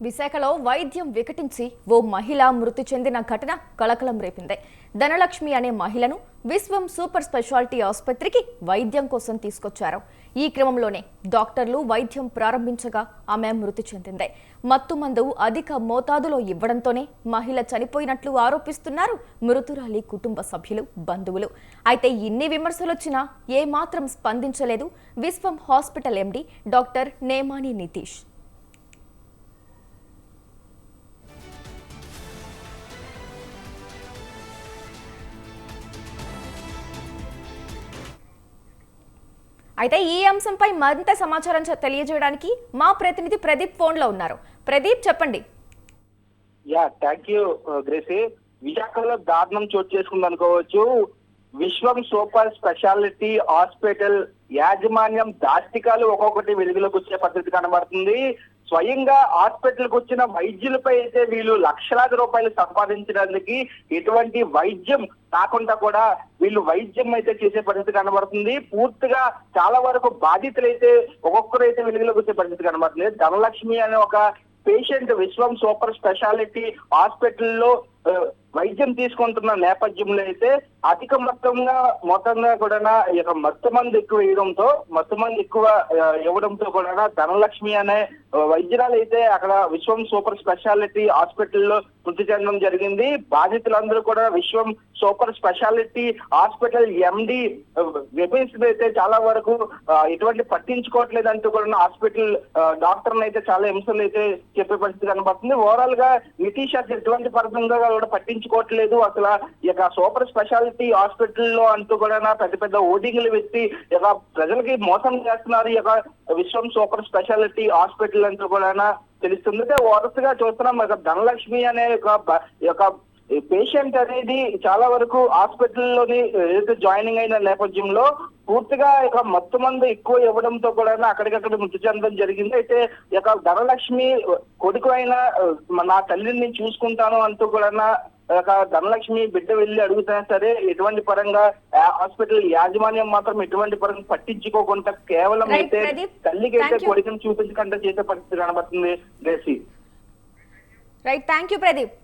విశాఖలో వైద్యం వికటించి ఓ మహిళ మృతి చెందిన ఘటన కలకలం రేపింది. ధనలక్ష్మి అనే మహిళను విశ్వం సూపర్ స్పెషాలిటీ ఆసుపత్రికి వైద్యం కోసం తీసుకొచ్చారు. ఈ క్రమంలోనే డాక్టర్లు వైద్యం ప్రారంభించగా ఆమె మృతి చెందింది. మత్తుమందు అధిక మోతాదులో ఇవ్వడంతోనే మహిళ చనిపోయినట్లు ఆరోపిస్తున్నారు మృతురాలి కుటుంబ సభ్యులు, బంధువులు. అయితే ఇన్ని విమర్శలొచ్చినా ఏమాత్రం స్పందించలేదు విశ్వం hospital MD doctor Nemani Nitish. అయితే ఈ అంశంపై మరింత సమాచారం తెలియజేయడానికి మా ప్రతినిధి ప్రదీప్ ఫోన్ లో ఉన్నారు. ప్రదీప్, చెప్పండి. Thank you Gracie. విశాఖలో దారుణం చోటు చేసుకుంది అనుకోవచ్చు. విశ్వం సూపర్ స్పెషాలిటీ హాస్పిటల్ యాజమాన్యం దాష్టికాలు ఒక్కొక్కటి వెలుగులోకి వచ్చే పద్ధతి కనబడుతుంది. స్వయంగా హాస్పిటల్కి వచ్చిన వైద్యులపై అయితే వీళ్ళు లక్షలాది రూపాయలు సంపాదించడానికి ఎటువంటి వైద్యం కాకుండా కూడా వీళ్ళు వైద్యం అయితే చేసే పరిస్థితి కనబడుతుంది. పూర్తిగా చాలా వరకు బాధితులు అయితే ఒక్కొక్కరైతే వెలుగులోకి వచ్చే పరిస్థితి కనబడుతుంది. ధనలక్ష్మి అనే ఒక పేషెంట్ విశ్వం సూపర్ స్పెషాలిటీ హాస్పిటల్లో వైద్యం తీసుకుంటున్న నేపథ్యంలో అయితే అధిక మొత్తంగా కూడా మత్తు మంది ఎక్కువ ఇవ్వడంతో కూడా ధనలక్ష్మి అనే వైద్యురాలు అయితే అక్కడ విశ్వం సూపర్ స్పెషాలిటీ హాస్పిటల్లో మృతి చెందడం జరిగింది. బాధితులందరూ కూడా విశ్వం సూపర్ స్పెషాలిటీ హాస్పిటల్ ఎండి వెబిన్స్ అయితే చాలా వరకు ఎటువంటి పట్టించుకోవట్లేదంటూ కూడా హాస్పిటల్ డాక్టర్ని అయితే చాలా హింసలు అయితే చెప్పే పరిస్థితి కనబడుతుంది. ఓవరాల్ గా నితీష్ ఎటువంటి పరంగా కూడా పట్టించుకోవట్లేదు. అసలు ఇక సూపర్ స్పెషాలిటీ హాస్పిటల్లో అంటూ కూడా పెద్ద పెద్ద ఓటింగ్లు పెట్టి ఇక ప్రజలకి మోసం చేస్తున్నారు ఈ యొక్క విశ్వం సూపర్ స్పెషాలిటీ హాస్పిటల్ అంటూ కూడా తెలుస్తుంది. వరుసగా చూస్తున్నాం ధనలక్ష్మి అనే ఒక పేషెంట్ అనేది చాలా వరకు హాస్పిటల్లోని ఏదైతే జాయినింగ్ అయిన నేపథ్యంలో పూర్తిగా ఇక మత్తు మందు ఎక్కువ ఇవ్వడంతో కూడా అక్కడికక్కడ మృతి చెందడం జరిగింది. అయితే ఇక ధనలక్ష్మి కొడుకు అయిన నా తల్లిని చూసుకుంటాను అంటూ కూడా ధనలక్ష్మి బిడ్డ వెళ్ళి అడుగుతున్నా సరే ఎటువంటి పరంగా హాస్పిటల్ యాజమాన్యం మాత్రం ఎటువంటి పరంగా పట్టించుకోకుండా కేవలం అయితే తల్లికి అయితే కొడుకుని చూపించకుండా చేసే పరిస్థితి కనబడుతుంది. Right, thank you Pradeep.